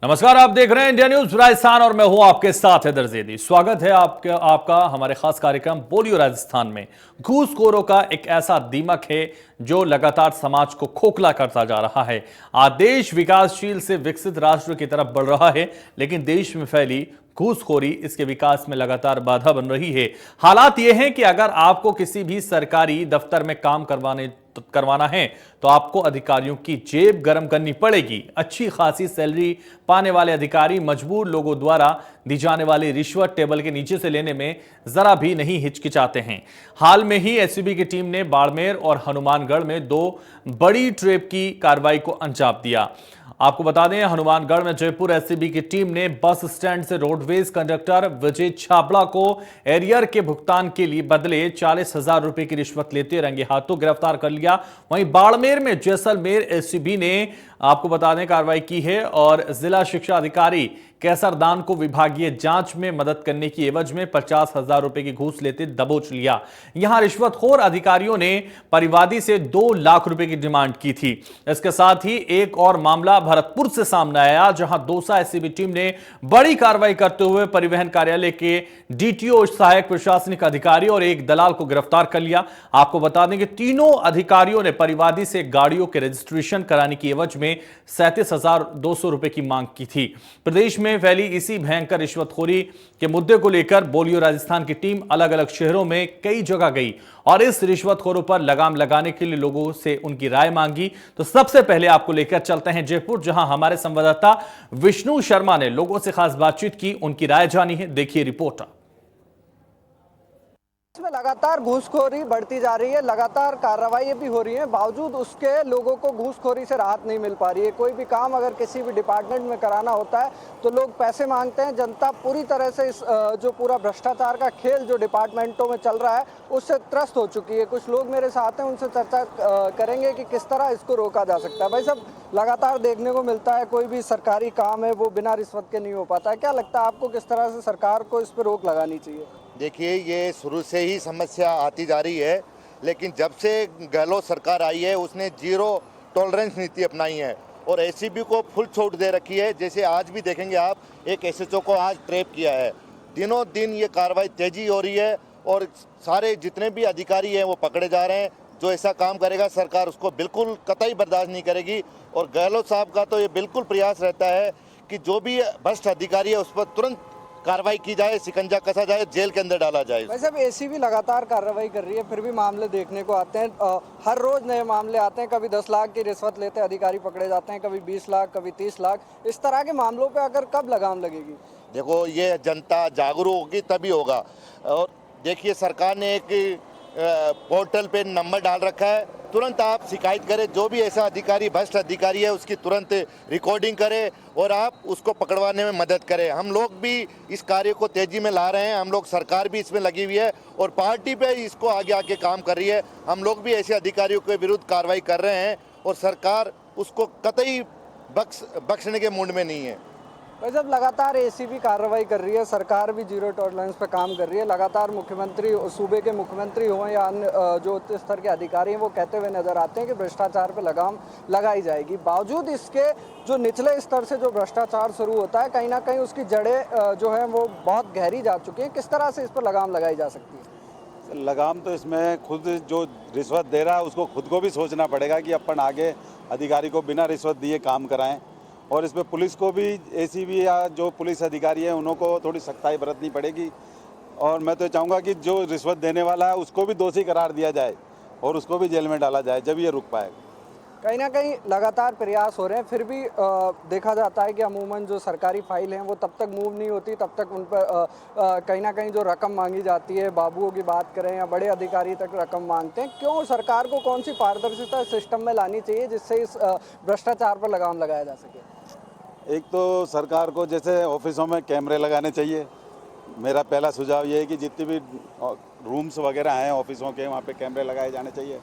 नमस्कार, आप देख रहे हैं इंडिया न्यूज राजस्थान और मैं हूं आपके साथ हैदर ज़ैदी। स्वागत है आपका हमारे खास कार्यक्रम बोलियो राजस्थान में। घूसखोरों का एक ऐसा दीमक है जो लगातार समाज को खोखला करता जा रहा है। आज देश विकासशील से विकसित राष्ट्र की तरफ बढ़ रहा है, लेकिन देश में फैली घूसखोरी इसके विकास में लगातार बाधा बन रही है। हालात यह है कि अगर आपको किसी भी सरकारी दफ्तर में काम करवाना है तो आपको अधिकारियों की जेब गर्म करनी पड़ेगी। अच्छी खासी सैलरी पाने वाले अधिकारी मजबूर लोगों द्वारा दी जाने वाली रिश्वत टेबल के नीचे से लेने में जरा भी नहीं हिचकिचाते हैं। हाल में ही एसीबी की टीम ने बाड़मेर और हनुमानगढ़ में 2 बड़ी ट्रेप की कार्रवाई को अंजाम दिया। आपको बता दें, हनुमानगढ़ में जयपुर एसीबी की टीम ने बस स्टैंड से रोडवेज कंडक्टर विजय छाबड़ा को एरियर के भुगतान के लिए बदले 40,000 रुपए की रिश्वत लेते रंगे हाथों गिरफ्तार कर लिया। वहीं बाड़मेर में जैसलमेर एसीबी ने आपको बता दें कार्रवाई की है और जिला शिक्षा अधिकारी कैसरदान को विभागीय जांच में मदद करने की एवज में 50,000 रुपए की घूस लेते दबोच लिया। यहां रिश्वतखोर अधिकारियों ने परिवादी से 2 लाख रुपए की डिमांड की थी। इसके साथ ही एक और मामला भरतपुर से सामने आया, जहां दौसा एसीबी टीम ने बड़ी कार्रवाई करते हुए परिवहन कार्यालय के डीटीओ, सहायक प्रशासनिक अधिकारी और एक दलाल को गिरफ्तार कर लिया। आपको बता दें कि तीनों अधिकारियों ने परिवादी से गाड़ियों के रजिस्ट्रेशन कराने की एवज में 37,200 रुपए की मांग की थी। प्रदेश में फैली इसी भयंकर रिश्वतखोरी के मुद्दे को लेकर बोलियो राजस्थान की टीम अलग अलग शहरों में कई जगह गई और इस रिश्वतखोरों पर लगाम लगाने के लिए लोगों से उनकी राय मांगी। तो सबसे पहले आपको लेकर चलते हैं जयपुर, जहां हमारे संवाददाता विष्णु शर्मा ने लोगों से खास बातचीत की, उनकी राय जानी है। देखिए रिपोर्ट। इसमें लगातार घूसखोरी बढ़ती जा रही है, लगातार कार्रवाई भी हो रही है, बावजूद उसके लोगों को घूसखोरी से राहत नहीं मिल पा रही है। कोई भी काम अगर किसी भी डिपार्टमेंट में कराना होता है तो लोग पैसे मांगते हैं। जनता पूरी तरह से इस जो पूरा भ्रष्टाचार का खेल जो डिपार्टमेंटों में चल रहा है उससे त्रस्त हो चुकी है। कुछ लोग मेरे साथ हैं, उनसे चर्चा करेंगे कि किस तरह इसको रोका जा सकता है। भाई साहब, लगातार देखने को मिलता है कोई भी सरकारी काम है वो बिना रिश्वत के नहीं हो पाता है। क्या लगता है आपको, किस तरह से सरकार को इस पर रोक लगानी चाहिए? देखिए, ये शुरू से ही समस्या आती जा रही है, लेकिन जब से गहलोत सरकार आई है उसने जीरो टॉलरेंस नीति अपनाई है और एसीबी को फुल छूट दे रखी है। जैसे आज भी देखेंगे आप, एक एसएचओ को आज ट्रैप किया है। दिनों दिन ये कार्रवाई तेजी हो रही है और सारे जितने भी अधिकारी हैं वो पकड़े जा रहे हैं। जो ऐसा काम करेगा सरकार उसको बिल्कुल कतई बर्दाश्त नहीं करेगी। और गहलोत साहब का तो ये बिल्कुल प्रयास रहता है कि जो भी भ्रष्ट अधिकारी है उस पर तुरंत कार्रवाई की जाए, शिकंजा कसा जाए, जेल के अंदर डाला जाए। वैसे अब एसीबी लगातार कार्रवाई कर रही है, फिर भी मामले देखने को आते हैं। हर रोज नए मामले आते हैं। कभी 10 लाख की रिश्वत लेते अधिकारी पकड़े जाते हैं, कभी 20 लाख, कभी 30 लाख। इस तरह के मामलों पे अगर कब लगाम लगेगी? देखो, ये जनता जागरूक होगी तभी होगा। और देखिए, सरकार ने एक पोर्टल पे नंबर डाल रखा है, तुरंत आप शिकायत करें। जो भी ऐसा अधिकारी भ्रष्ट अधिकारी है उसकी तुरंत रिकॉर्डिंग करें और आप उसको पकड़वाने में मदद करें। हम लोग भी इस कार्य को तेजी में ला रहे हैं। हम लोग, सरकार भी इसमें लगी हुई है और पार्टी पे इसको आगे आके काम कर रही है। हम लोग भी ऐसे अधिकारियों के विरुद्ध कार्रवाई कर रहे हैं और सरकार उसको कतई बख्शने के मूड में नहीं है। वैसे अब लगातार एसीबी कार्रवाई कर रही है, सरकार भी जीरो टॉलरेंस पे काम कर रही है। लगातार मुख्यमंत्री, सूबे के मुख्यमंत्री हो या अन्य जो उच्च स्तर के अधिकारी हैं वो कहते हुए नजर आते हैं कि भ्रष्टाचार पे लगाम लगाई जाएगी। बावजूद इसके जो निचले स्तर से जो भ्रष्टाचार शुरू होता है, कहीं ना कहीं उसकी जड़ें जो है वो बहुत गहरी जा चुकी हैं। किस तरह से इस पर लगाम लगाई जा सकती है? लगाम तो इसमें खुद जो रिश्वत दे रहा है उसको खुद को भी सोचना पड़ेगा कि अपन आगे अधिकारी को बिना रिश्वत दिए काम कराएं। और इसमें पुलिस को भी, एसीबी या जो पुलिस अधिकारी हैं उन्हों को थोड़ी सख्ताई बरतनी पड़ेगी। और मैं तो चाहूँगा कि जो रिश्वत देने वाला है उसको भी दोषी करार दिया जाए और उसको भी जेल में डाला जाए, जब ये रुक पाएगा। कहीं ना कहीं लगातार प्रयास हो रहे हैं, फिर भी देखा जाता है कि अमूमन जो सरकारी फाइल हैं वो तब तक मूव नहीं होती, तब तक उन पर कहीं ना कहीं जो रकम मांगी जाती है, बाबुओं की बात करें या बड़े अधिकारी तक रकम मांगते हैं। क्यों सरकार को कौन सी पारदर्शिता सिस्टम में लानी चाहिए जिससे इस भ्रष्टाचार पर लगाम लगाया जा सके? एक तो सरकार को जैसे ऑफिसों में कैमरे लगाने चाहिए। मेरा पहला सुझाव ये है कि जितनी भी रूम्स वगैरह हैं ऑफिसों के, वहाँ पे कैमरे लगाए जाने चाहिए।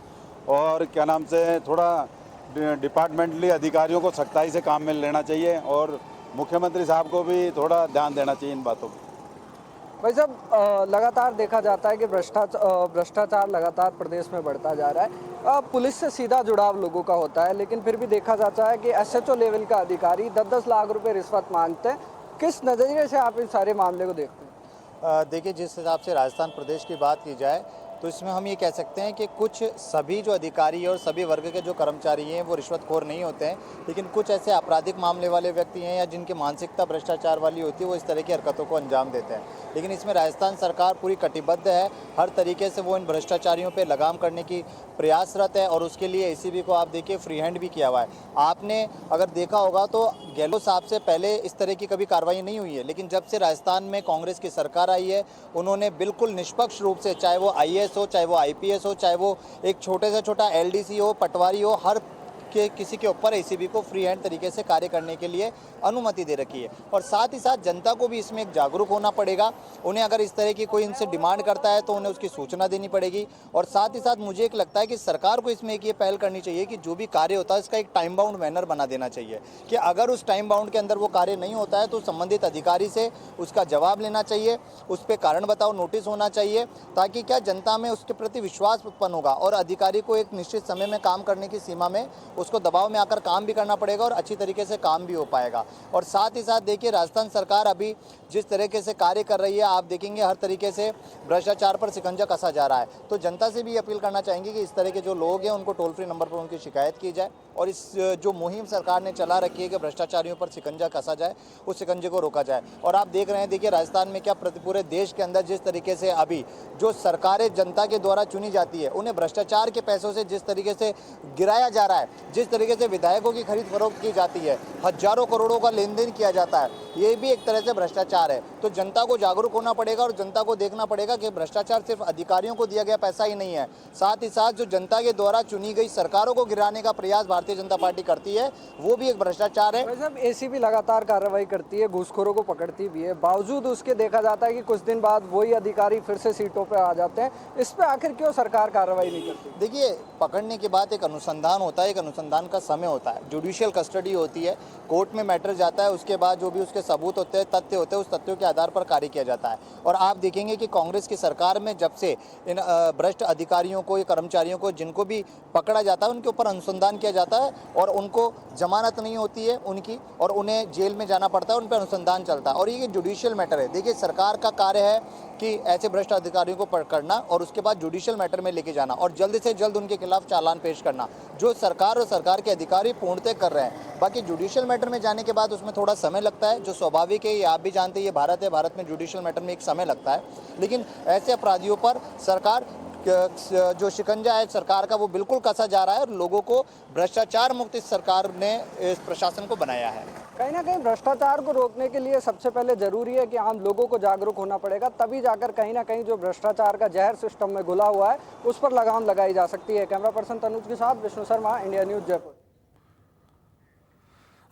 और क्या नाम से, थोड़ा डिपार्टमेंटली अधिकारियों को सख्ताई से काम में लेना चाहिए और मुख्यमंत्री साहब को भी थोड़ा ध्यान देना चाहिए इन बातों पर। भाई साहब, लगातार देखा जाता है कि भ्रष्टाचार लगातार प्रदेश में बढ़ता जा रहा है। पुलिस से सीधा जुड़ाव लोगों का होता है, लेकिन फिर भी देखा जाता है कि एसएचओ लेवल का अधिकारी 10-10 लाख रुपए रिश्वत मांगते हैं। किस नज़रिए से आप इन सारे मामले को देखते हैं? देखिए, जिस हिसाब से राजस्थान प्रदेश की बात की जाए तो इसमें हम ये कह सकते हैं कि कुछ सभी जो अधिकारी और सभी वर्ग के जो कर्मचारी हैं वो रिश्वतखोर नहीं होते हैं, लेकिन कुछ ऐसे आपराधिक मामले वाले व्यक्ति हैं या जिनकी मानसिकता भ्रष्टाचार वाली होती है वो इस तरह की हरकतों को अंजाम देते हैं। लेकिन इसमें राजस्थान सरकार पूरी कटिबद्ध है, हर तरीके से वो इन भ्रष्टाचारियों पर लगाम करने की प्रयासरत है और उसके लिए एसीबी को आप देखिए फ्री हैंड भी किया हुआ है। आपने अगर देखा होगा तो गहलोत साहब से पहले इस तरह की कभी कार्रवाई नहीं हुई है, लेकिन जब से राजस्थान में कांग्रेस की सरकार आई है उन्होंने बिल्कुल निष्पक्ष रूप से, चाहे वो आईएएस हो, चाहे वो आईपीएस हो, चाहे वो एक छोटे से छोटा एलडीसी हो, पटवारी हो, हर के किसी के ऊपर एसीबी को फ्री हैंड तरीके से कार्य करने के लिए अनुमति दे रखी है। और साथ ही साथ जनता को भी इसमें एक जागरूक होना पड़ेगा। उन्हें अगर इस तरह की कोई इनसे डिमांड करता है तो उन्हें उसकी सूचना देनी पड़ेगी। और साथ ही साथ मुझे एक लगता है कि सरकार को इसमें एक ये पहल करनी चाहिए कि जो भी कार्य होता है इसका एक टाइम बाउंड मैनर बना देना चाहिए कि अगर उस टाइम बाउंड के अंदर वो कार्य नहीं होता है तो संबंधित अधिकारी से उसका जवाब लेना चाहिए, उस पर कारण बताओ नोटिस होना चाहिए, ताकि क्या जनता में उसके प्रति विश्वास उत्पन्न होगा और अधिकारी को एक निश्चित समय में काम करने की सीमा में उसको दबाव में आकर काम भी करना पड़ेगा और अच्छी तरीके से काम भी हो पाएगा। और साथ ही साथ देखिए, राजस्थान सरकार अभी जिस तरीके से कार्य कर रही है आप देखेंगे हर तरीके से भ्रष्टाचार पर शिकंजा कसा जा रहा है। तो जनता से भी अपील करना चाहेंगे कि इस तरह के जो लोग हैं उनको टोल फ्री नंबर पर उनकी शिकायत की जाए और इस जो मुहिम सरकार ने चला रखी है कि भ्रष्टाचारियों पर शिकंजा कसा जाए, उस शिकंजे को रोका जाए। और आप देख रहे हैं, देखिए राजस्थान में क्या पूरे देश के अंदर जिस तरीके से अभी जो सरकारें जनता के द्वारा चुनी जाती है उन्हें भ्रष्टाचार के पैसों से जिस तरीके से गिराया जा रहा है, जिस तरीके से विधायकों की खरीद फरोख्त की जाती है, हजारों करोड़ों का लेन देन किया जाता है, ये भी एक तरह से भ्रष्टाचार है। तो जनता को जागरूक होना पड़ेगा और जनता को देखना पड़ेगा कि भ्रष्टाचार सिर्फ अधिकारियों को दिया गया पैसा ही नहीं है, साथ ही साथ जो जनता के द्वारा चुनी गई सरकारों को गिराने का प्रयास भारतीय जनता पार्टी करती है वो भी एक भ्रष्टाचार है। साहब, एसीबी लगातार कार्रवाई करती है, घूसखोरों को पकड़ती भी है, बावजूद उसके देखा जाता है कि कुछ दिन बाद वही अधिकारी फिर से सीटों पर आ जाते हैं। इस पर आखिर क्यों सरकार कार्रवाई नहीं करती? देखिए, पकड़ने के बाद एक अनुसंधान होता है, एक अनुसंधान का समय होता है, जुडिशियल कस्टडी होती है, कोर्ट में मैटर जाता है, उसके बाद जो भी उसके सबूत होते हैं, तथ्य होते हैं, उस तथ्यों के आधार पर कार्य किया जाता है। और आप देखेंगे कि कांग्रेस की सरकार में जब से इन भ्रष्ट अधिकारियों को या कर्मचारियों को जिनको भी पकड़ा जाता है उनके ऊपर अनुसंधान किया जाता है और उनको जमानत नहीं होती है उनकी और उन्हें जेल में जाना पड़ता है, उन पर अनुसंधान चलता है और ये जुडिशियल मैटर है। देखिए, सरकार का कार्य है कि ऐसे भ्रष्ट अधिकारियों को पकड़ना और उसके बाद जुडिशियल मैटर में लेके जाना और जल्द से जल्द उनके खिलाफ चालान पेश करना, जो सरकार और सरकार के अधिकारी पूर्णतः कर रहे हैं। बाकी जुडिशियल मैटर में जाने के बाद उसमें थोड़ा समय लगता है, जो स्वाभाविक है, ये आप भी जानते हैं, ये भारत है, भारत में जुडिशियल मैटर में एक समय लगता है। लेकिन ऐसे अपराधियों पर सरकार जो शिकंजा है सरकार का वो बिल्कुल कसा जा रहा है और लोगों को भ्रष्टाचार मुक्त इस सरकार ने इस प्रशासन को बनाया है। कहीं ना कहीं भ्रष्टाचार को रोकने के लिए सबसे पहले जरूरी है कि आम लोगों को जागरूक होना पड़ेगा, तभी जाकर कहीं ना कहीं जो भ्रष्टाचार का जहर सिस्टम में घुला हुआ है उस पर लगाम लगाई जा सकती है। कैमरा पर्सन तनुज के साथ विष्णु शर्मा, इंडिया न्यूज, जयपुर।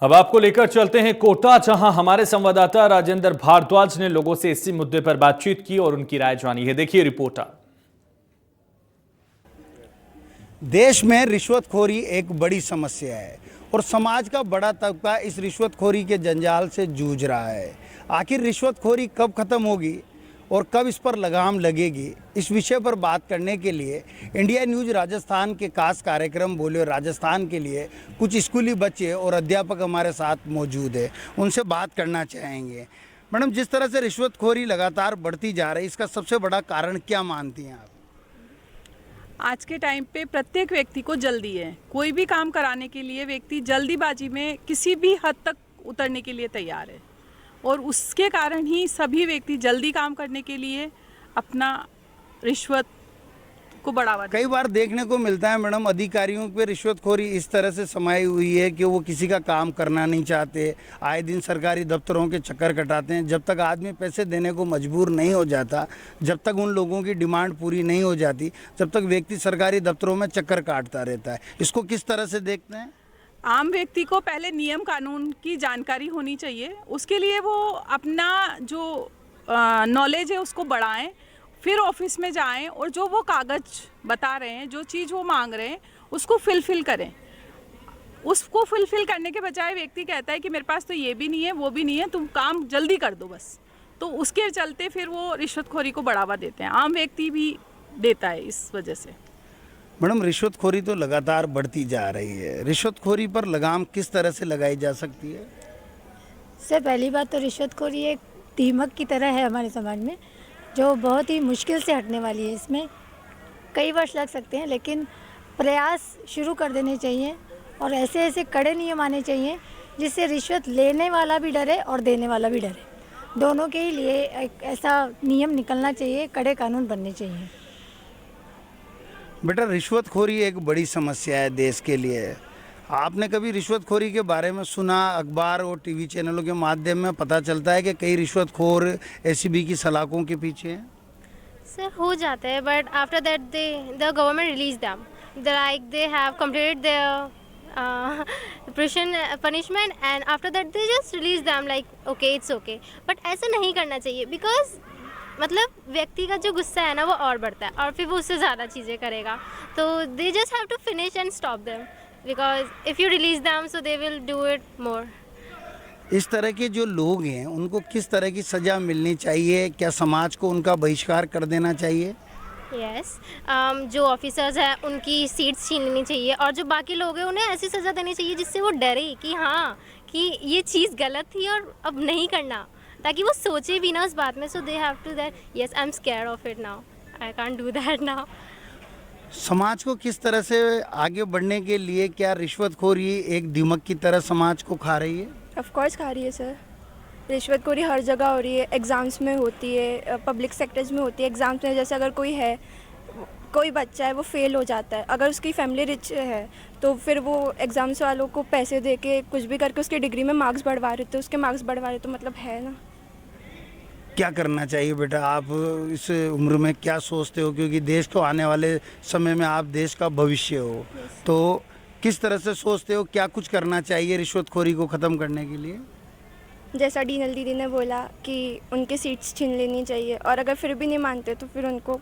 अब आपको लेकर चलते हैं कोटा, जहां हमारे संवाददाता राजेंद्र भारद्वाज ने लोगों से इसी मुद्दे पर बातचीत की और उनकी राय जानी है। देखिए रिपोर्ट। देश में रिश्वतखोरी एक बड़ी समस्या है और समाज का बड़ा तबका इस रिश्वतखोरी के जंजाल से जूझ रहा है। आखिर रिश्वतखोरी कब खत्म होगी और कब इस पर लगाम लगेगी, इस विषय पर बात करने के लिए इंडिया न्यूज राजस्थान के खास कार्यक्रम बोलियो राजस्थान के लिए कुछ स्कूली बच्चे और अध्यापक हमारे साथ मौजूद है, उनसे बात करना चाहेंगे। मैडम, जिस तरह से रिश्वतखोरी लगातार बढ़ती जा रही है, इसका सबसे बड़ा कारण क्या मानती हैं आप? आज के टाइम पे प्रत्येक व्यक्ति को जल्दी है, कोई भी काम कराने के लिए व्यक्ति जल्दीबाजी में किसी भी हद तक उतरने के लिए तैयार है और उसके कारण ही सभी व्यक्ति जल्दी काम करने के लिए अपना रिश्वत को बढ़ावा। कई बार देखने को मिलता है मैडम, अधिकारियों पे रिश्वतखोरी इस तरह से समाई हुई है कि वो किसी का काम करना नहीं चाहते, आए दिन सरकारी दफ्तरों के चक्कर कटाते हैं। जब तक आदमी पैसे देने को मजबूर नहीं हो जाता, जब तक उन लोगों की डिमांड पूरी नहीं हो जाती, जब तक व्यक्ति सरकारी दफ्तरों में चक्कर काटता रहता है। इसको किस तरह से देखते हैं? आम व्यक्ति को पहले नियम कानून की जानकारी होनी चाहिए, उसके लिए वो अपना जो नॉलेज है उसको बढ़ाएं, फिर ऑफिस में जाएं और जो वो कागज़ बता रहे हैं, जो चीज़ वो मांग रहे हैं उसको फिल करें। उसको फिल करने के बजाय व्यक्ति कहता है कि मेरे पास तो ये भी नहीं है, वो भी नहीं है, तुम काम जल्दी कर दो बस, तो उसके चलते फिर वो रिश्वतखोरी को बढ़ावा देते हैं। आम व्यक्ति भी देता है इस वजह से। मैडम, रिश्वतखोरी तो लगातार बढ़ती जा रही है। रिश्वतखोरी पर लगाम किस तरह से लगाई जा सकती है? सर, पहली बात तो रिश्वतखोरी एक दीमक की तरह है हमारे समाज में, जो बहुत ही मुश्किल से हटने वाली है। इसमें कई वर्ष लग सकते हैं, लेकिन प्रयास शुरू कर देने चाहिए और ऐसे ऐसे कड़े नियम आने चाहिए जिससे रिश्वत लेने वाला भी डरे और देने वाला भी डरे। दोनों के ही लिए एक ऐसा नियम निकलना चाहिए, कड़े कानून बनने चाहिए। बेटा, रिश्वतखोरी एक बड़ी समस्या है देश के लिए। आपने कभी रिश्वतखोरी के बारे में सुना? अखबार और टीवी चैनलों के माध्यम में पता चलता है कि कई रिश्वतखोर एसीबी की सलाखों के पीछे हैं। सर, हो जाता है, but after that the government release them, like they have completed there prison punishment and after that they just release them like okay it's okay. But ऐसा नहीं करना चाहिए, बिकॉज मतलब व्यक्ति का जो गुस्सा है ना वो और बढ़ता है और फिर वो उससे ज़्यादा चीज़ें करेगा। तो they just have to finish and stop them, because if you release them so they will do it more. इस तरह के जो लोग हैं उनको किस तरह की सज़ा मिलनी चाहिए? क्या समाज को उनका बहिष्कार कर देना चाहिए? यस, जो ऑफिसर्स हैं उनकी सीट्स छीन लेनी चाहिए और जो बाकी लोग हैं उन्हें ऐसी सज़ा देनी चाहिए जिससे वो डरे कि हाँ कि ये चीज़ गलत थी और अब नहीं करना, ताकि वो सोचे भी ना उस बात में। So they have to that yes I am scared of it now, I can't do that now. समाज को किस तरह से आगे बढ़ने के लिए क्या रिश्वतखोरी एक दीमक की तरह समाज को खा रही है? ऑफ कोर्स खा रही है सर। रिश्वतखोरी हर जगह हो रही है, एग्ज़ाम्स में होती है, पब्लिक सेक्टर्स में होती है। एग्ज़ाम्स में जैसे अगर कोई बच्चा है वो फेल हो जाता है, अगर उसकी फैमिली रिच है तो फिर वो एग्ज़ाम्स वालों को पैसे दे के कुछ भी करके उसकी डिग्री में मार्क्स बढ़वा रहे थे, उसके मार्क्स बढ़वा रहे तो मतलब है ना। क्या करना चाहिए बेटा? आप इस उम्र में क्या सोचते हो, क्योंकि देश को आने वाले समय में आप देश का भविष्य हो, तो किस तरह से सोचते हो क्या कुछ करना चाहिए रिश्वतखोरी को ख़त्म करने के लिए? जैसा डीनल दीदी ने बोला कि उनके सीट्स छीन लेनी चाहिए और अगर फिर भी नहीं मानते तो फिर उनको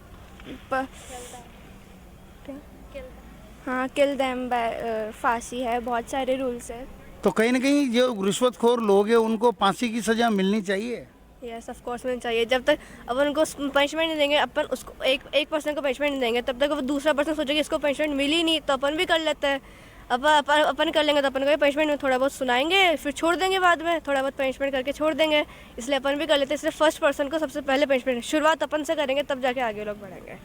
हाँ किल देम बाय फांसी है, बहुत सारे रूल्स है। तो कहीं ना कहीं जो रिश्वतखोर लोग हैं उनको फांसी की सज़ा मिलनी चाहिए। यस ऑफ कोर्स मिलनी चाहिए। जब तक अपन उनको पनिशमेंट नहीं देंगे, अपन उसको एक पर्सन को पनिशमेंट नहीं देंगे, तब तक वो दूसरा पर्सन सोचेगा इसको पनिशमेंट मिली नहीं तो अपन भी कर लेते हैं। अपन कर लेंगे तो अपन को पनिशमेंट में थोड़ा बहुत सुनाएंगे, फिर छोड़ देंगे, बाद में थोड़ा बहुत पनिशमेंट करके छोड़ देंगे, इसलिए अपन भी कर लेते हैं। इसलिए फर्स्ट पर्सन को सबसे पहले पनिशमेंट शुरुआत अपन से करेंगे, तब जाके आगे लोग बढ़ेंगे।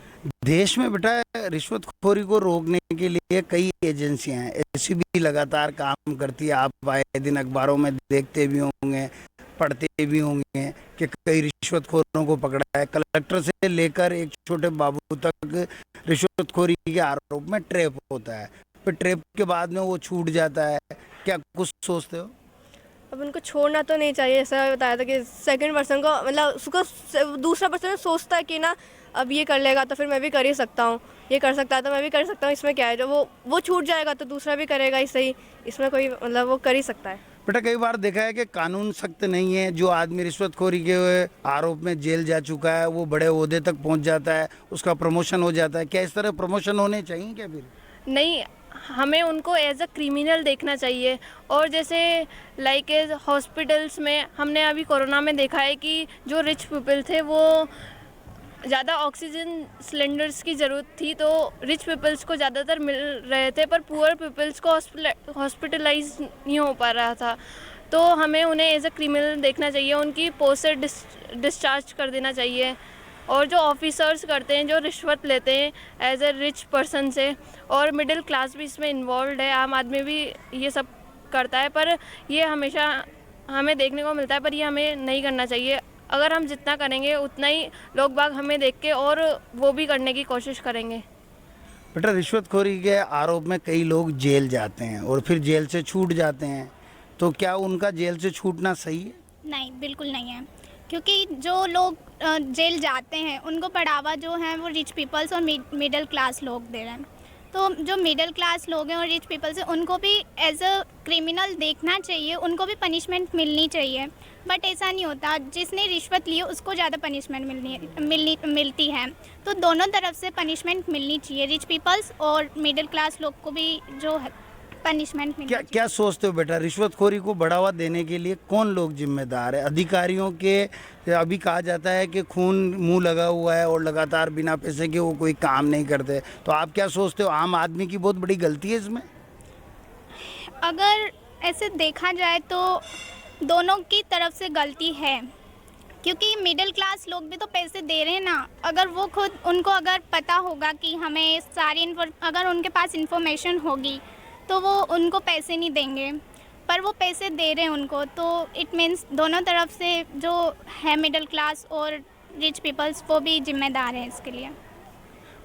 देश में बेटा रिश्वतखोरी को रोकने के लिए कई एजेंसियां हैं, एसीबी लगातार काम करती है। आप आए दिन अखबारों में देखते भी होंगे, पढ़ते भी होंगे कि कई रिश्वतखोरों को पकड़ा है। कलेक्टर से लेकर एक छोटे बाबू तक रिश्वतखोरी के आरोप में ट्रैप होता है, फिर ट्रैप के बाद में वो छूट जाता है। क्या कुछ सोचते हो? अब उनको छोड़ना तो नहीं चाहिए। ऐसा बताया था कि सेकंड पर्सन को मतलब उसको दूसरा पर्सन सोचता है कि ना अब ये कर लेगा तो फिर मैं भी कर ही सकता हूँ, ये कर सकता है तो मैं भी कर सकता हूँ, इसमें क्या है। जब वो छूट जाएगा तो दूसरा भी करेगा, इससे ही इसमें कोई मतलब वो कर ही सकता है। बेटा, कई बार देखा है कि कानून सख्त नहीं है। जो आदमी रिश्वतखोरी के आरोप में जेल जा चुका है वो बड़े ओहदे तक पहुंच जाता है, उसका प्रमोशन हो जाता है। क्या इस तरह प्रमोशन होने चाहिए क्या? फिर नहीं, हमें उनको एज अ क्रिमिनल देखना चाहिए। और जैसे लाइक हॉस्पिटल्स में हमने अभी कोरोना में देखा है कि जो रिच पीपल थे वो ज़्यादा ऑक्सीजन सिलेंडर्स की ज़रूरत थी, तो रिच पीपल्स को ज़्यादातर मिल रहे थे पर पुअर पीपल्स को हॉस्पिटलाइज नहीं हो पा रहा था। तो हमें उन्हें एज अ क्रिमिनल देखना चाहिए, उनकी पोस्ट से डिस्चार्ज कर देना चाहिए। और जो ऑफिसर्स करते हैं, जो रिश्वत लेते हैं एज अ रिच पर्सन से, और मिडिल क्लास भी इसमें इन्वॉल्व है, आम आदमी भी ये सब करता है, पर ये हमेशा हमें देखने को मिलता है, पर ये हमें नहीं करना चाहिए। अगर हम जितना करेंगे उतना ही लोग बाग हमें देख के और वो भी करने की कोशिश करेंगे। बेटा, रिश्वतखोरी के आरोप में कई लोग जेल जाते हैं और फिर जेल से छूट जाते हैं, तो क्या उनका जेल से छूटना सही है? नहीं, बिल्कुल नहीं है, क्योंकि जो लोग जेल जाते हैं उनको बढ़ावा जो है वो रिच पीपल्स और मिडिल क्लास लोग दे रहे हैं। तो जो मिडिल क्लास लोग हैं और रिच पीपल्स हैं उनको भी एज अ क्रिमिनल देखना चाहिए, उनको भी पनिशमेंट मिलनी चाहिए। बट ऐसा नहीं होता, जिसने रिश्वत ली है उसको ज़्यादा पनिशमेंट मिलती है। तो दोनों तरफ से पनिशमेंट मिलनी चाहिए, रिच पीपल्स और मिडिल क्लास लोग को भी जो है पनिशमेंट क्या मिलनी क्या सोचते हो बेटा, रिश्वतखोरी को बढ़ावा देने के लिए कौन लोग जिम्मेदार है? अधिकारियों के, अभी कहा जाता है कि खून मुंह लगा हुआ है और लगातार बिना पैसे के वो कोई काम नहीं करते, तो आप क्या सोचते हो, आम आदमी की बहुत बड़ी गलती है इसमें? अगर ऐसे देखा जाए तो दोनों की तरफ से गलती है, क्योंकि मिडिल क्लास लोग भी तो पैसे दे रहे हैं ना। अगर वो खुद, उनको अगर पता होगा कि हमें सारी अगर उनके पास इंफॉर्मेशन होगी तो वो उनको पैसे नहीं देंगे, पर वो पैसे दे रहे हैं उनको, तो इट मीन्स दोनों तरफ से जो है मिडिल क्लास और रिच पीपल्स वो भी जिम्मेदार हैं इसके लिए।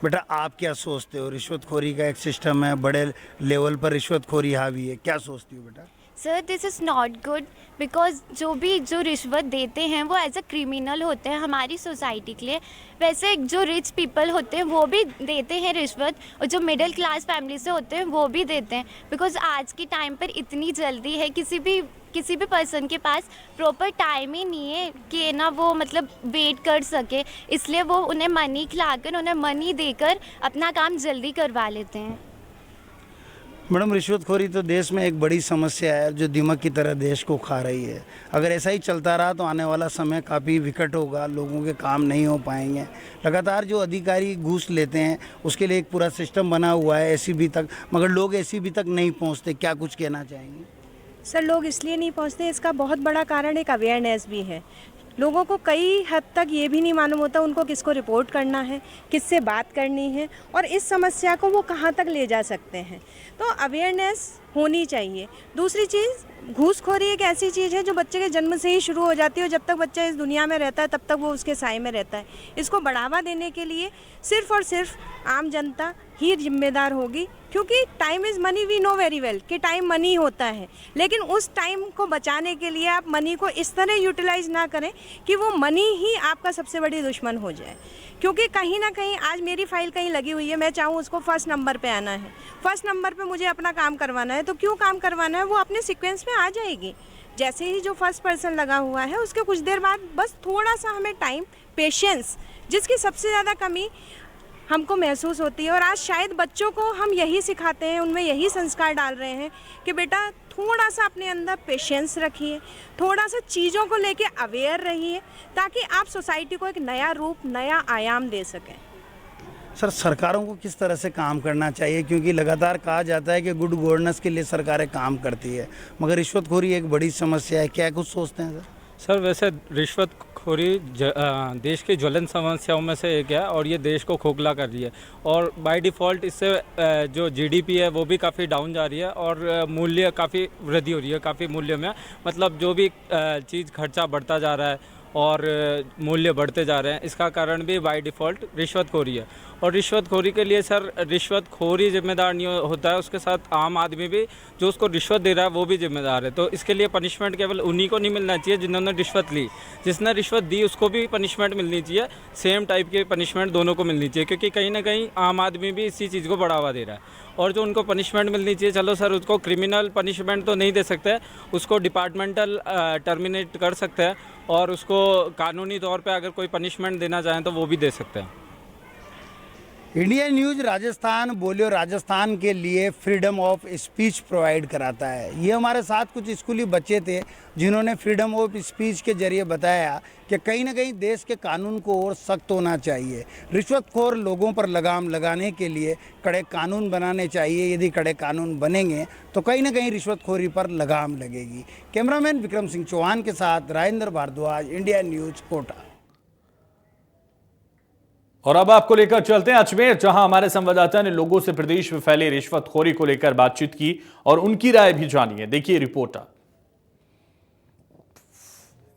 बेटा आप क्या सोचते हो, रिश्वतखोरी का एक सिस्टम है, बड़े लेवल पर रिश्वतखोरी हावी है, क्या सोचती हो बेटा? Sir this is not good, because जो रिश्वत देते हैं वो एज अ क्रिमिनल होते हैं हमारी सोसाइटी के लिए। वैसे जो रिच पीपल होते हैं वो भी देते हैं रिश्वत, और जो मिडिल क्लास फैमिली से होते हैं वो भी देते हैं, बिकॉज आज के टाइम पर इतनी जल्दी है, किसी भी पर्सन के पास प्रॉपर टाइम ही नहीं है कि ना वो मतलब वेट कर सके, इसलिए वो उन्हें मनी खिलाकर, उन्हें मनी देकर अपना काम जल्दी करवा लेते हैं। मैडम रिश्वतखोरी तो देश में एक बड़ी समस्या है जो दिमक की तरह देश को खा रही है। अगर ऐसा ही चलता रहा तो आने वाला समय काफ़ी विकट होगा, लोगों के काम नहीं हो पाएंगे। लगातार जो अधिकारी घूस लेते हैं उसके लिए एक पूरा सिस्टम बना हुआ है एसीबी तक, मगर लोग एसीबी तक नहीं पहुंचते, क्या कुछ कहना चाहेंगे? सर लोग इसलिए नहीं पहुंचते, इसका बहुत बड़ा कारण एक अवेयरनेस भी है। लोगों को कई हद तक ये भी नहीं मालूम होता उनको किसको रिपोर्ट करना है, किससे बात करनी है, और इस समस्या को वो कहाँ तक ले जा सकते हैं। तो अवेयरनेस होनी चाहिए। दूसरी चीज़, घूसखोरी एक ऐसी चीज़ है जो बच्चे के जन्म से ही शुरू हो जाती है, और जब तक बच्चा इस दुनिया में रहता है तब तक वो उसके साए में रहता है। इसको बढ़ावा देने के लिए सिर्फ और सिर्फ आम जनता ही जिम्मेदार होगी, क्योंकि time is money, we know very well कि टाइम मनी होता है, लेकिन उस टाइम को बचाने के लिए आप मनी को इस तरह यूटिलाइज ना करें कि वो मनी ही आपका सबसे बड़ी दुश्मन हो जाए। क्योंकि कहीं ना कहीं आज मेरी फाइल कहीं लगी हुई है, मैं चाहूँ उसको फर्स्ट नंबर पे आना है, फर्स्ट नंबर पे मुझे अपना काम करवाना है, तो क्यों काम करवाना है, वो अपने सीक्वेंस में आ जाएगी। जैसे ही जो फर्स्ट पर्सन लगा हुआ है उसके कुछ देर बाद बस थोड़ा सा हमें टाइम, पेशेंस, जिसकी सबसे ज़्यादा कमी हमको महसूस होती है। और आज शायद बच्चों को हम यही सिखाते हैं, उनमें यही संस्कार डाल रहे हैं कि बेटा थोड़ा सा अपने अंदर पेशेंस रखिए, थोड़ा सा चीज़ों को लेके अवेयर रहिए, ताकि आप सोसाइटी को एक नया रूप, नया आयाम दे सकें। सर सरकारों को किस तरह से काम करना चाहिए, क्योंकि लगातार कहा जाता है कि गुड गवर्नेंस के लिए सरकारें काम करती है, मगर रिश्वतखोरी एक बड़ी समस्या है, क्या कुछ सोचते हैं सर? वैसे रिश्वतखोरी देश की ज्वलन समस्याओं में से एक है, और ये देश को खोखला कर रही है, और बाय डिफ़ॉल्ट इससे जो जीडीपी है वो भी काफ़ी डाउन जा रही है, और मूल्य काफ़ी वृद्धि हो रही है, काफ़ी मूल्य में, मतलब जो भी चीज़ खर्चा बढ़ता जा रहा है और मूल्य बढ़ते जा रहे हैं, इसका कारण भी बाय डिफ़ॉल्ट रिश्वतखोरी है। और रिश्वतखोरी के लिए सर रिश्वतखोरी जिम्मेदार नहीं होता है, उसके साथ आम आदमी भी जो उसको रिश्वत दे रहा है वो भी जिम्मेदार है। तो इसके लिए पनिशमेंट केवल उन्हीं को नहीं मिलना चाहिए जिन्होंने रिश्वत ली, जिसने रिश्वत दी उसको भी पनिशमेंट मिलनी चाहिए, सेम टाइप की पनिशमेंट दोनों को मिलनी चाहिए, क्योंकि कहीं ना कहीं आम आदमी भी इसी चीज़ को बढ़ावा दे रहा है। और जो उनको पनिशमेंट मिलनी चाहिए, चलो सर उसको क्रिमिनल पनिशमेंट तो नहीं दे सकते, उसको डिपार्टमेंटल टर्मिनेट कर सकते हैं, और उसको कानूनी तौर पे अगर कोई पनिशमेंट देना चाहें तो वो भी दे सकते हैं। इंडिया न्यूज़ राजस्थान बोलियो राजस्थान के लिए फ्रीडम ऑफ स्पीच प्रोवाइड कराता है। ये हमारे साथ कुछ स्कूली बच्चे थे जिन्होंने फ्रीडम ऑफ स्पीच के जरिए बताया कि कहीं ना कहीं देश के कानून को और सख्त होना चाहिए, रिश्वतखोर लोगों पर लगाम लगाने के लिए कड़े कानून बनाने चाहिए। यदि कड़े कानून बनेंगे तो कहीं ना कहीं रिश्वतखोरी पर लगाम लगेगी। कैमरामैन विक्रम सिंह चौहान के साथ राजेंद्र भारद्वाज, इंडिया न्यूज़, कोटा। और अब आपको लेकर चलते हैं अजमेर, जहां हमारे संवाददाता ने लोगों से प्रदेश में फैली रिश्वतखोरी को लेकर बातचीत की और उनकी राय भी जानी है। देखिए रिपोर्ट।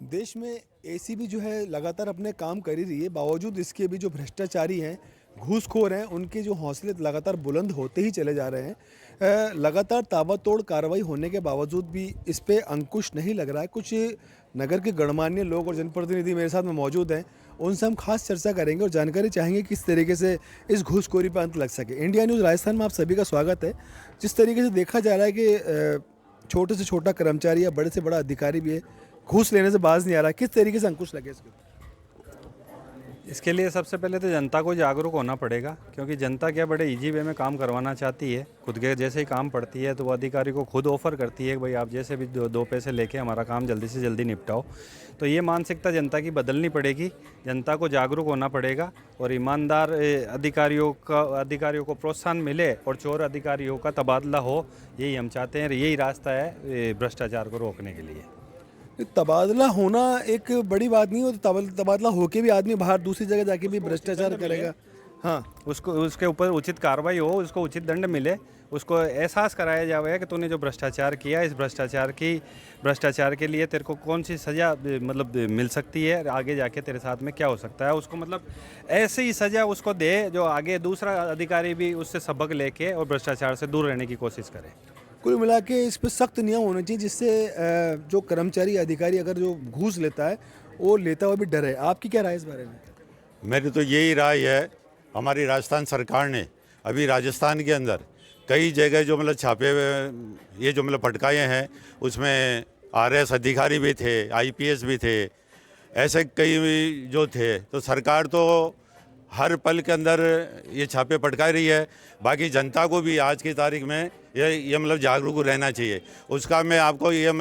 देश में एसीबी जो है लगातार अपने काम कर ही रही है, बावजूद इसके भी जो भ्रष्टाचारी हैं, घूसखोर हैं, उनके जो हौसले लगातार बुलंद होते ही चले जा रहे हैं। लगातार ताबड़तोड़ कार्रवाई होने के बावजूद भी इस पे अंकुश नहीं लग रहा है। कुछ नगर के गणमान्य लोग और जनप्रतिनिधि मेरे साथ में मौजूद हैं, उनसे हम खास चर्चा करेंगे और जानकारी चाहेंगे किस तरीके से इस घूसखोरी पर अंत लग सके। इंडिया न्यूज़ राजस्थान में आप सभी का स्वागत है। जिस तरीके से देखा जा रहा है कि छोटे से छोटा कर्मचारी या बड़े से बड़ा अधिकारी भी है, घूस लेने से बाज नहीं आ रहा, किस तरीके से अंकुश लगे इसके? इसके लिए सबसे पहले तो जनता को जागरूक होना पड़ेगा, क्योंकि जनता क्या बड़े इजी वे में काम करवाना चाहती है। खुद के जैसे ही काम पड़ती है तो वो अधिकारी को खुद ऑफर करती है कि भाई आप जैसे भी दो पैसे लेके हमारा काम जल्दी से जल्दी निपटाओ। तो ये मानसिकता जनता की बदलनी पड़ेगी, जनता को जागरूक होना पड़ेगा और ईमानदार अधिकारियों को प्रोत्साहन मिले और चोर अधिकारियों का तबादला हो, यही हम चाहते हैं। यही रास्ता है भ्रष्टाचार को रोकने के लिए। तबादला होना एक बड़ी बात नहीं हो, तो तबादला होके भी आदमी बाहर दूसरी जगह जाके भी भ्रष्टाचार करेगा। हाँ, उसके ऊपर उचित कार्रवाई हो, उसको उचित दंड मिले, उसको एहसास कराया जाए कि तूने जो भ्रष्टाचार किया, इस भ्रष्टाचार के लिए तेरे को कौन सी सज़ा मतलब मिल सकती है, आगे जाके तेरे साथ में क्या हो सकता है। उसको मतलब ऐसी ही सज़ा उसको दे जो आगे दूसरा अधिकारी भी उससे सबक लेके और भ्रष्टाचार से दूर रहने की कोशिश करे। कुल मिला के इस पर सख्त नियम होने चाहिए, जिससे जो कर्मचारी अधिकारी अगर जो घूस लेता है वो लेता हुआ भी डरे। आपकी क्या राय है इस बारे में? मेरी तो यही राय है, हमारी राजस्थान सरकार ने अभी राजस्थान के अंदर कई जगह जो मतलब छापे ये जो मतलब पटकाए हैं, उसमें RS अधिकारी भी थे, IPS भी थे, ऐसे कई जो थे। तो सरकार तो हर पल के अंदर ये छापे पटका रही है। बाकी जनता को भी आज की तारीख में ये मतलब जागरूक रहना चाहिए। उसका मैं आपको ये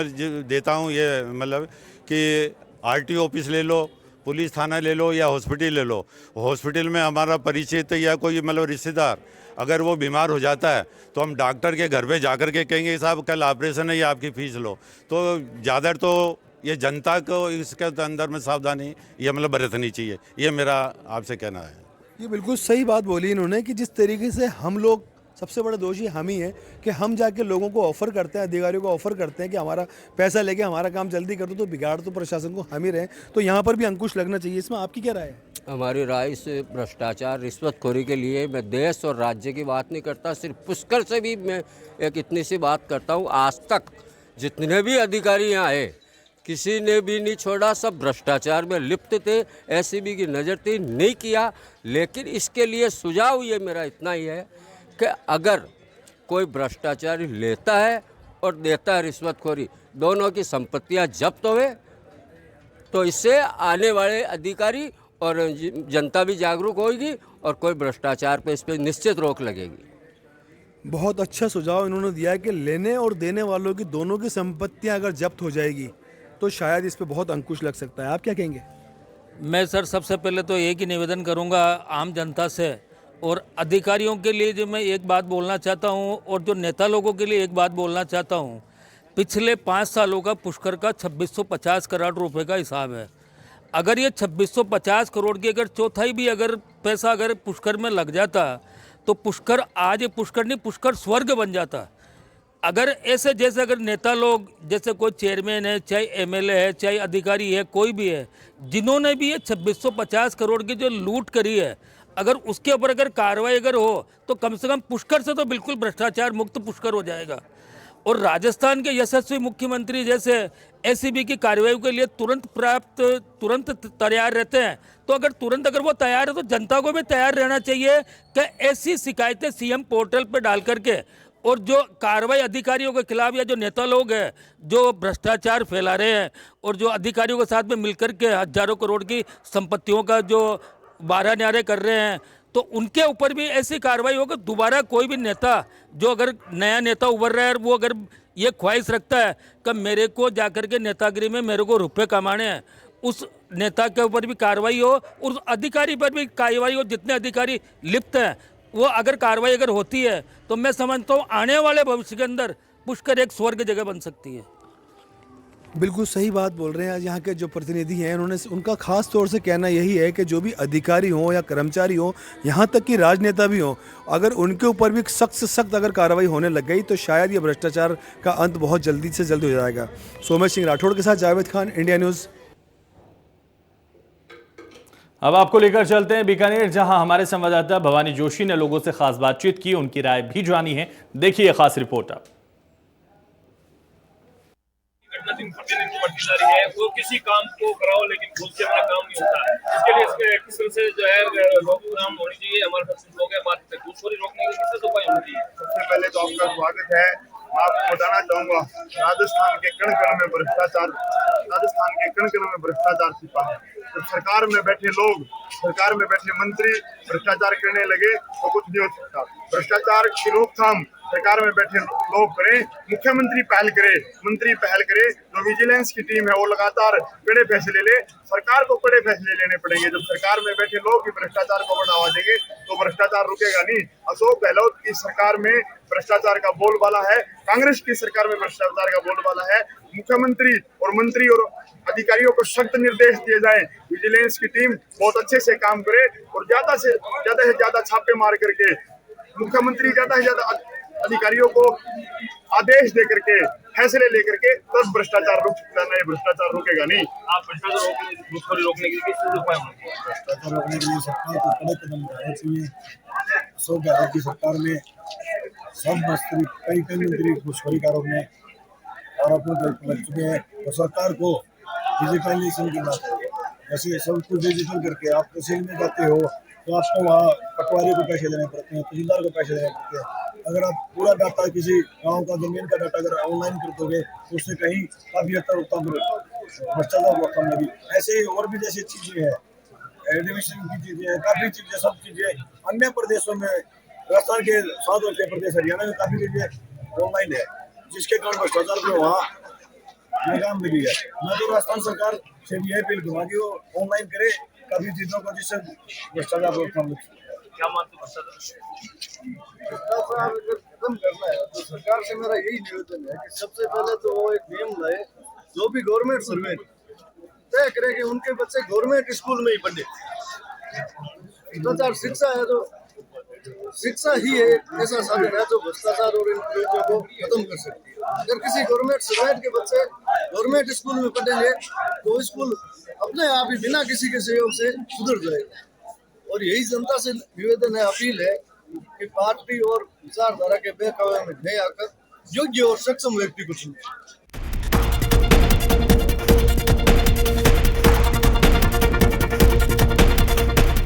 देता हूँ, ये मतलब कि RTO ऑफिस ले लो, पुलिस थाना ले लो या हॉस्पिटल ले लो। हॉस्पिटल में हमारा परिचित या कोई मतलब रिश्तेदार अगर वो बीमार हो जाता है तो हम डॉक्टर के घर पे जाकर के कहेंगे साहब कल ऑपरेशन है, ये आपकी फीस लो। तो ज़्यादा तो ये जनता को इसके अंदर में सावधानी ये मतलब बरतनी चाहिए, ये मेरा आपसे कहना है। ये बिल्कुल सही बात बोली इन्होंने कि जिस तरीके से हम लोग, सबसे बड़ा दोषी हम ही हैं कि हम जाके लोगों को ऑफ़र करते हैं, अधिकारियों को ऑफ़र करते हैं कि हमारा पैसा लेके हमारा काम जल्दी कर दो, तो बिगाड़ तो प्रशासन को हम ही रहे। तो यहाँ पर भी अंकुश लगना चाहिए। इसमें आपकी क्या राय है? हमारी राय से भ्रष्टाचार रिश्वतखोरी के लिए मैं देश और राज्य की बात नहीं करता, सिर्फ पुष्कर से भी मैं एक इतनी सी बात करता हूँ। आज तक जितने भी अधिकारी यहाँ आए किसी ने भी नहीं छोड़ा, सब भ्रष्टाचार में लिप्त थे, SCB की नज़र थी, नहीं किया। लेकिन इसके लिए सुझाव ये मेरा इतना ही है कि अगर कोई भ्रष्टाचारी लेता है और देता है रिश्वतखोरी, दोनों की संपत्तियां जब्त हुए तो इससे आने वाले अधिकारी और जनता भी जागरूक होगी और कोई भ्रष्टाचार पे इस पर निश्चित रोक लगेगी। बहुत अच्छा सुझाव इन्होंने दिया है कि लेने और देने वालों की दोनों की संपत्तियां अगर जब्त हो जाएगी तो शायद इस पे बहुत अंकुश लग सकता है। आप क्या कहेंगे? मैं सर सबसे पहले तो एक ही निवेदन करूंगा आम जनता से और अधिकारियों के लिए, जो मैं एक बात बोलना चाहता हूं और जो नेता लोगों के लिए एक बात बोलना चाहता हूं। पिछले 5 सालों का पुष्कर का 2650 करोड़ रुपए का हिसाब है। अगर ये 2650 करोड़ की अगर चौथाई भी अगर पैसा अगर पुष्कर में लग जाता तो पुष्कर आज ये पुष्कर नहीं, पुष्कर स्वर्ग बन जाता। अगर ऐसे जैसे अगर नेता लोग, जैसे कोई चेयरमैन है, चाहे MLA है, चाहे अधिकारी है, कोई भी है, जिन्होंने भी ये 2650 करोड़ की जो लूट करी है, अगर उसके ऊपर अगर कार्रवाई अगर हो तो कम से कम पुष्कर से तो बिल्कुल भ्रष्टाचार मुक्त पुष्कर हो जाएगा। और राजस्थान के यशस्वी मुख्यमंत्री जैसे SCB की कार्रवाई के लिए तुरंत तैयार रहते हैं, तो अगर तुरंत अगर वो तैयार है तो जनता को भी तैयार रहना चाहिए कि ऐसी शिकायतें CM पोर्टल पर डाल करके और जो कार्रवाई अधिकारियों के खिलाफ या जो नेता लोग हैं जो भ्रष्टाचार फैला रहे हैं और जो अधिकारियों के साथ में मिलकर के हजारों करोड़ की संपत्तियों का जो बारह न्यारे कर रहे हैं, तो उनके ऊपर भी ऐसी कार्रवाई हो कि दोबारा कोई भी नेता जो अगर नया नेता उभर रहा है और वो अगर ये ख्वाहिश रखता है कि मेरे को जाकर के नेतागिरी में मेरे को रुपए कमाने हैं, उस नेता के ऊपर भी कार्रवाई हो, उस अधिकारी पर भी कार्रवाई हो। जितने अधिकारी लिप्त हैं वो अगर कार्रवाई अगर होती है तो मैं समझता हूँ आने वाले भविष्य के अंदर पुष्कर एक स्वर्ग जगह बन सकती है। बिल्कुल सही बात बोल रहे हैं। आज यहाँ के जो प्रतिनिधि हैं उन्होंने, उनका खास तौर से कहना यही है कि जो भी अधिकारी हों या कर्मचारी हों, यहाँ तक कि राजनेता भी हों, अगर उनके ऊपर भी सख्त से सख्त अगर कार्रवाई होने लग गई तो शायद ये भ्रष्टाचार का अंत बहुत जल्दी से जल्द हो जाएगा। सोमेश सिंह राठौड़ के साथ जावेद खान, इंडिया न्यूज़। अब आपको लेकर चलते हैं बीकानेर, जहां हमारे संवाददाता भवानी जोशी ने लोगों से खास बातचीत की, उनकी राय भी जानी है। देखिए खास रिपोर्ट। अब वो किसी काम को कराओ लेकिन घूस से अपना काम नहीं होता है। इसके लिए किस तरह से जो है रोकथाम होनी चाहिए। हमारे साथ लोग हैं, हमारे घूसखोरी रोकने के लिए किस उपाय होनी चाहिए। सबसे पहले तो आपका स्वागत है। मैं आपको बताना चाहूंगा राजस्थान के कण कण में भ्रष्टाचार राजस्थान के कण कण में भ्रष्टाचार छिपा है। जब सरकार में बैठे लोग, सरकार में बैठे मंत्री भ्रष्टाचार करने लगे तो कुछ नहीं हो सकता। भ्रष्टाचार की रोकथाम सरकार में बैठे लोग करें, मुख्यमंत्री पहल करे, मंत्री पहल करे, जो विजिलेंस की टीम है वो लगातार कड़े फैसले ले। सरकार को कड़े फैसले लेने पड़ेंगे। जब सरकार में बैठे लोग भी भ्रष्टाचार को बढ़ावा देंगे तो भ्रष्टाचार रुकेगा नहीं। अशोक गहलोत की सरकार में भ्रष्टाचार का बोलबाला है, कांग्रेस की सरकार में भ्रष्टाचार का बोलबाला है। मुख्यमंत्री और मंत्री और अधिकारियों को सख्त निर्देश दिए जाएं, विजिलेंस की टीम बहुत अच्छे से काम करे और ज्यादा से ज्यादा छापे मार करके मुख्यमंत्री ज्यादा से ज्यादा अधिकारियों को आदेश दे करके फैसले लेकर के तब भ्रष्टाचार रुक सकता है, भ्रष्टाचार रुकेगा नहीं। आप भ्रष्टाचार घूसखोरी रोकने के लिए किस उपाय होंगे? भ्रष्टाचार रोकने के लिए सरकार को कड़े कदम उठाने चाहिए। अशोक गहलोत की सरकार में सब मंत्री कई मंत्री घूसखोरी का आरोप में आरोपों पर लग चुके हैं। तो सरकार को डिजिटलाइजेशन की बात है, जैसे सब कुछ डिजिटल करके आप तहसील में जाते हो तो आपको वहाँ पटवारी को पैसे देने पड़ते हैं, तहसीलदार को पैसे देने पड़ते हैं। अगर आप पूरा डाटा किसी गांव का जमीन का डाटा अगर ऑनलाइन कर दोगे तो उससे कहीं काफ़ी हद तक कम भ्रष्टाचार को कम लगी। ऐसे ही और भी जैसी चीज़ें हैं, एडमिशन की चीज़ें हैं, काफ़ी चीज़ें, सब चीज़ें अन्य प्रदेशों में, राजस्थान के साथ होते प्रदेश हरियाणा में काफ़ी चीज़ें ऑनलाइन है, जिसके कारण भ्रष्टाचार को वहाँ लगाम लगी है। मैं तो राजस्थान सरकार से भी यह अपील करूँगा कि वो ऑनलाइन करे काफ़ी चीज़ों को, जिससे भ्रष्टाचार को कम लगे। क्या मानते भ्रष्टाचार अगर खत्म करना है तो सरकार से मेरा यही निवेदन है कि सबसे पहले तो वो एक नियम लाए, जो भी गवर्नमेंट सर्वेंट तय करे कि उनके बच्चे गवर्नमेंट स्कूल में ही पढ़े। भ्रष्टाचार शिक्षा है, तो शिक्षा ही है ऐसा साधन है जो भ्रष्टाचार और इन प्रयोगों को खत्म कर सकती है। अगर किसी गवर्नमेंट सर्वेंट के बच्चे गवर्नमेंट स्कूल में पढ़ेंगे तो स्कूल अपने आप ही बिना किसी के सहयोग से सुधर जाएगा। और यही जनता से निवेदन है, अपील है कि पार्टी और विचारधारा के बहकावे में नहीं आकर योग्य और सक्षम व्यक्ति को चुने।